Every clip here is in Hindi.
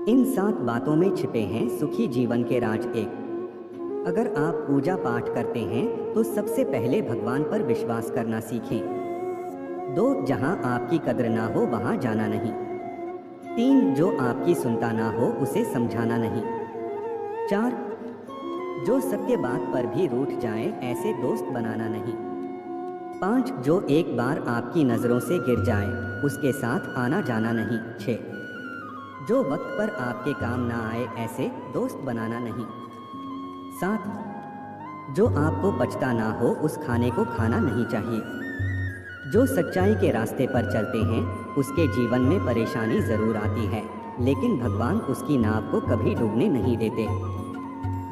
इन 7 बातों में छिपे हैं सुखी जीवन के राज। एक, अगर आप पूजा पाठ करते हैं तो सबसे पहले भगवान पर विश्वास करना सीखें। 2, जहां आपकी कद्र ना हो वहां जाना नहीं। 3, जो आपकी सुनता ना हो उसे समझाना नहीं। 4, जो सत्य बात पर भी रूठ जाए ऐसे दोस्त बनाना नहीं। 5, जो एक बार आपकी नज़रों से गिर जाए उसके साथ आना जाना नहीं। 6, जो वक्त पर आपके काम ना आए ऐसे दोस्त बनाना नहीं। 7, जो आपको पचता ना हो उस खाने को खाना नहीं चाहिए। जो सच्चाई के रास्ते पर चलते हैं उसके जीवन में परेशानी ज़रूर आती है, लेकिन भगवान उसकी नाव को कभी डूबने नहीं देते।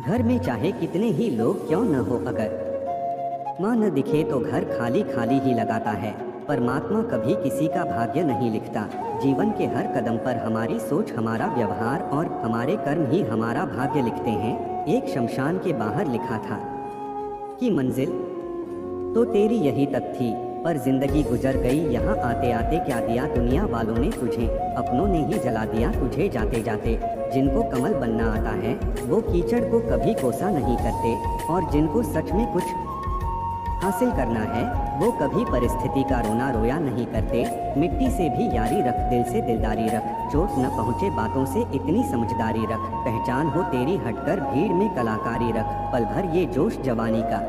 घर में चाहे कितने ही लोग क्यों न हो, अगर माँ न दिखे तो घर खाली खाली ही लगाता है। परमात्मा कभी किसी का भाग्य नहीं लिखता। जीवन के हर कदम पर हमारी सोच, हमारा व्यवहार और हमारे कर्म ही हमारा भाग्य लिखते हैं। एक शमशान के बाहर लिखा था कि मंजिल तो तेरी यही तक थी, पर जिंदगी गुजर गई यहाँ आते आते। क्या दिया दुनिया वालों ने तुझे, अपनों ने ही जला दिया तुझे जाते जाते। जिनको कमल बनना आता है वो कीचड़ को कभी कोसा नहीं करते, और जिनको सच में कुछ हासिल करना है वो कभी परिस्थिति का रोना रोया नहीं करते। मिट्टी से भी यारी रख, दिल से दिलदारी रख, चोट न पहुँचे बातों से इतनी समझदारी रख। पहचान हो तेरी हटकर भीड़ में कलाकारी रख, पल भर ये जोश जवानी का,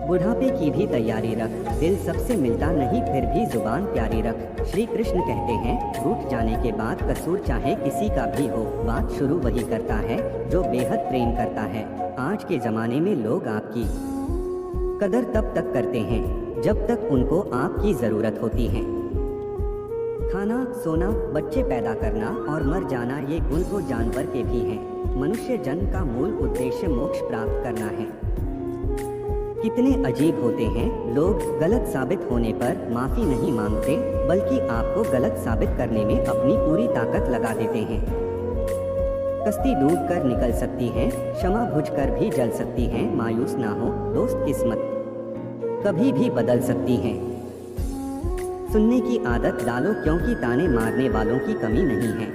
बुढ़ापे की भी तैयारी रख। दिल सबसे मिलता नहीं फिर भी जुबान प्यारी रख। श्री कृष्ण कहते हैं रूठ जाने के बाद कसूर चाहे किसी का भी हो, बात शुरू वही करता है जो बेहद प्रेम करता है। आज के ज़माने में लोग आपकी कदर तब तक करते हैं जब तक उनको आपकी ज़रूरत होती है। खाना, सोना, बच्चे पैदा करना और मर जाना ये गुण तो जानवर के भी हैं। मनुष्य जन्म का मूल उद्देश्य मोक्ष प्राप्त करना है। कितने अजीब होते हैं लोग, गलत साबित होने पर माफ़ी नहीं मांगते बल्कि आपको गलत साबित करने में अपनी पूरी ताकत लगा देते हैं। कश्ती डूब कर निकल सकती है, क्षमा बुझ कर भी जल सकती है। मायूस ना हो दोस्त, किस्मत कभी भी बदल सकती है। सुनने की आदत डालो क्योंकि ताने मारने वालों की कमी नहीं है।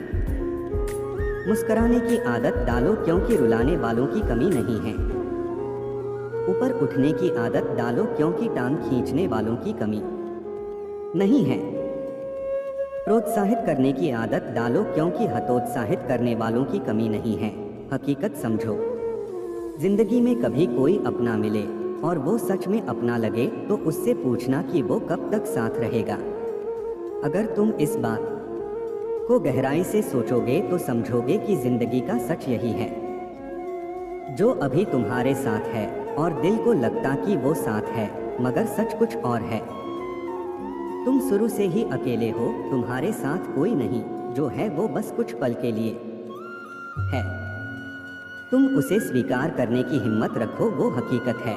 मुस्कुराने की आदत डालो क्योंकि रुलाने वालों की कमी नहीं है। ऊपर उठने की आदत डालो क्योंकि टांग खींचने वालों की कमी नहीं है। प्रोत्साहित करने की आदत डालो क्योंकि हतोत्साहित करने वालों की कमी नहीं है। हकीकत समझो, जिंदगी में कभी कोई अपना मिले और वो सच में अपना लगे तो उससे पूछना कि वो कब तक साथ रहेगा। अगर तुम इस बात को गहराई से सोचोगे तो समझोगे कि जिंदगी का सच यही है, जो अभी तुम्हारे साथ है और दिल को लगता कि वो साथ है मगर सच कुछ और है। तुम शुरू से ही अकेले हो, तुम्हारे साथ कोई नहीं, जो है वो बस कुछ पल के लिए है। तुम उसे स्वीकार करने की हिम्मत रखो, वो हकीकत है।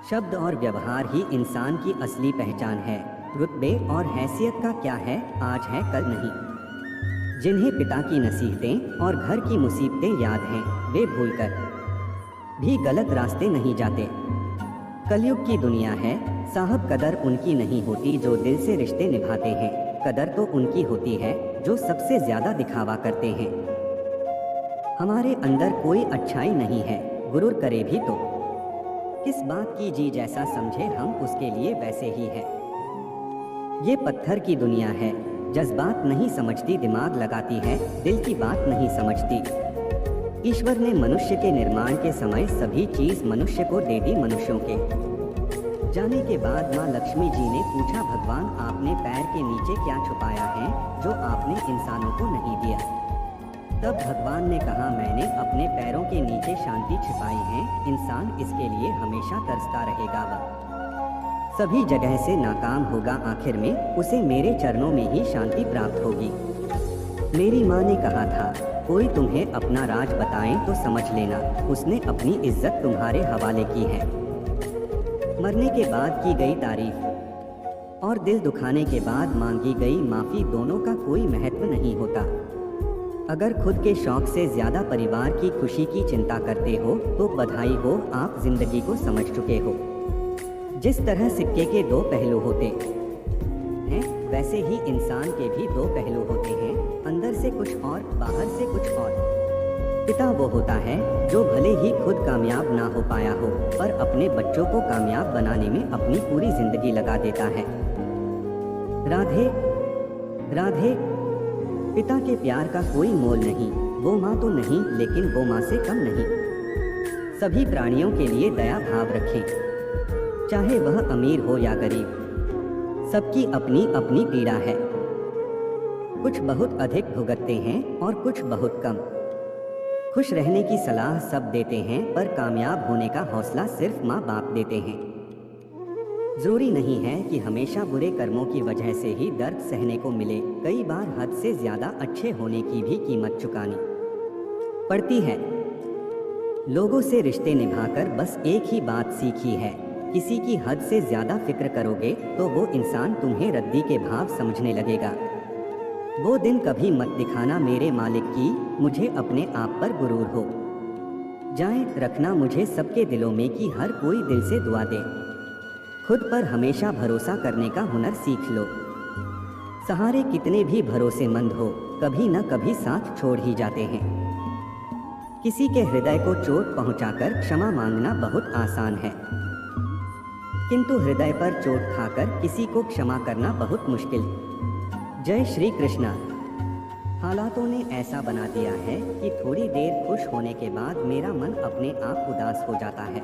शब्द और व्यवहार ही इंसान की असली पहचान है। रुतबे और हैसियत का क्या है, आज है कल नहीं। जिन्हें पिता की नसीहतें और घर की मुसीबतें याद हैं वे भूलकर भी गलत रास्ते नहीं जाते। कलयुग की दुनिया है, साहब कदर उनकी नहीं होती जो दिल से रिश्ते निभाते हैं। कदर तो उनकी होती है जो सबसे ज्यादा दिखावा करते हैं। हमारे अंदर कोई अच्छाई नहीं है, गुरूर करे भी तो किस बात की, जी जैसा समझे हम उसके लिए वैसे ही है। ये पत्थर की दुनिया है, जज्बात नहीं समझती दिमाग लगाती है, दिल की बात नहीं समझती। ईश्वर ने मनुष्य के निर्माण के समय सभी चीज मनुष्य को दे दी। मनुष्यों के जाने के बाद माँ लक्ष्मी जी ने पूछा, भगवान आपने पैर के नीचे क्या छुपाया है जो आपने इंसानों को नहीं दिया। तब भगवान ने कहा, मैंने अपने पैरों के नीचे शांति छिपाई है, इंसान इसके लिए हमेशा तरसता रहेगा, वह सभी जगह से नाकाम होगा, आखिर में उसे मेरे चरणों में ही शांति प्राप्त होगी। मेरी माँ ने कहा था, कोई तुम्हें अपना राज बताए तो समझ लेना उसने अपनी इज्जत तुम्हारे हवाले की है। मरने के बाद की गई तारीफ और दिल दुखाने के बाद मांगी गई माफ़ी, दोनों का कोई महत्व नहीं होता। अगर खुद के शौक से ज़्यादा परिवार की खुशी की चिंता करते हो तो बधाई हो, आप जिंदगी को समझ चुके हो। जिस तरह सिक्के के 2 पहलू होते हैं वैसे ही इंसान के भी 2 पहलू होते हैं। अंदर से से कुछ और, बाहर से कुछ और। पिता वो होता है जो भले ही खुद कामयाब ना हो पाया हो, पर अपने बच्चों को कामयाब बनाने में अपनी पूरी जिंदगी लगा देता है। राधे राधे। पिता के प्यार का कोई मोल नहीं। वो माँ तो नहीं, लेकिन वो माँ से कम नहीं। सभी प्राणियों के लिए दया भाव रखें, चाहे वह अमीर हो या गरीब। सबकी अपनी अपनी पीड़ा है। कुछ बहुत अधिक भुगतते हैं और कुछ बहुत कम। खुश रहने की सलाह सब देते हैं, पर कामयाब होने का हौसला सिर्फ माँ बाप देते हैं। जरूरी नहीं है कि हमेशा बुरे कर्मों की वजह से ही दर्द सहने को मिले। कई बार हद से ज्यादा अच्छे होने की भी कीमत चुकानी पड़ती है। लोगों से रिश्ते निभाकर बस एक ही बात सीखी है, किसी की हद से ज्यादा फिक्र करोगे तो वो इंसान तुम्हें रद्दी के भाव समझने लगेगा। वो दिन कभी मत दिखाना मेरे मालिक की, मुझे अपने आप पर गुरूर हो जाए। रखना मुझे सबके दिलों में कि हर कोई दिल से दुआ दे। खुद पर हमेशा भरोसा करने का हुनर सीख लो। सहारे कितने भी भरोसेमंद हो, कभी न कभी साथ छोड़ ही जाते हैं। किसी के हृदय को चोट पहुंचाकर क्षमा मांगना बहुत आसान है, किंतु हृदय पर चोट खाकर किसी को क्षमा करना बहुत मुश्किल। जय श्री कृष्णा। हालातों ने ऐसा बना दिया है कि थोड़ी देर खुश होने के बाद मेरा मन अपने आप उदास हो जाता है।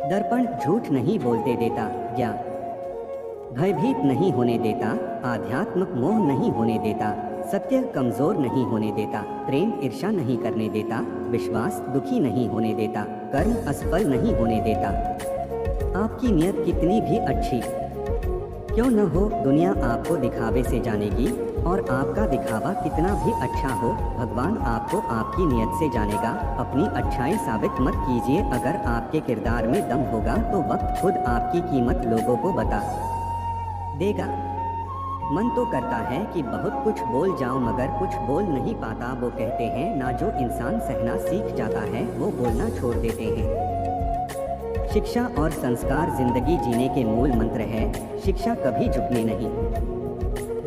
दर्पण झूठ नहीं बोलते देता, ज्ञान भयभीत नहीं होने देता, आध्यात्मिक मोह नहीं होने देता, सत्य कमजोर नहीं होने देता, प्रेम ईर्ष्या नहीं करने देता, विश्वास दुखी नहीं होने देता, कर्म असफल नहीं होने देता। आपकी नियत कितनी भी अच्छी क्यों न हो, दुनिया आपको दिखावे से जानेगी, और आपका दिखावा कितना भी अच्छा हो, भगवान आपको आपकी नियत से जानेगा। अपनी अच्छाई साबित मत कीजिए। अगर आपके किरदार में दम होगा तो वक्त खुद आपकी कीमत लोगों को बता देगा। मन तो करता है कि बहुत कुछ बोल जाऊं, मगर कुछ बोल नहीं पाता। वो कहते हैं ना, जो इंसान सहना सीख जाता है वो बोलना छोड़ देते हैं। शिक्षा और संस्कार जिंदगी जीने के मूल मंत्र है। शिक्षा कभी झुकने नहीं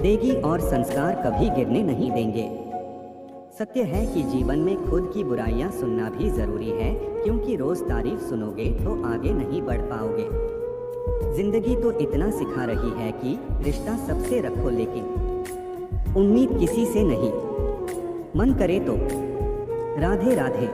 देगी और संस्कार कभी गिरने नहीं देंगे। सत्य है कि जीवन में खुद की बुराइयां सुनना भी जरूरी है, क्योंकि रोज तारीफ सुनोगे तो आगे नहीं बढ़ पाओगे। जिंदगी तो इतना सिखा रही है कि रिश्ता सबसे रखो, लेकिन उम्मीद किसी से नहीं। मन करे तो राधे राधे।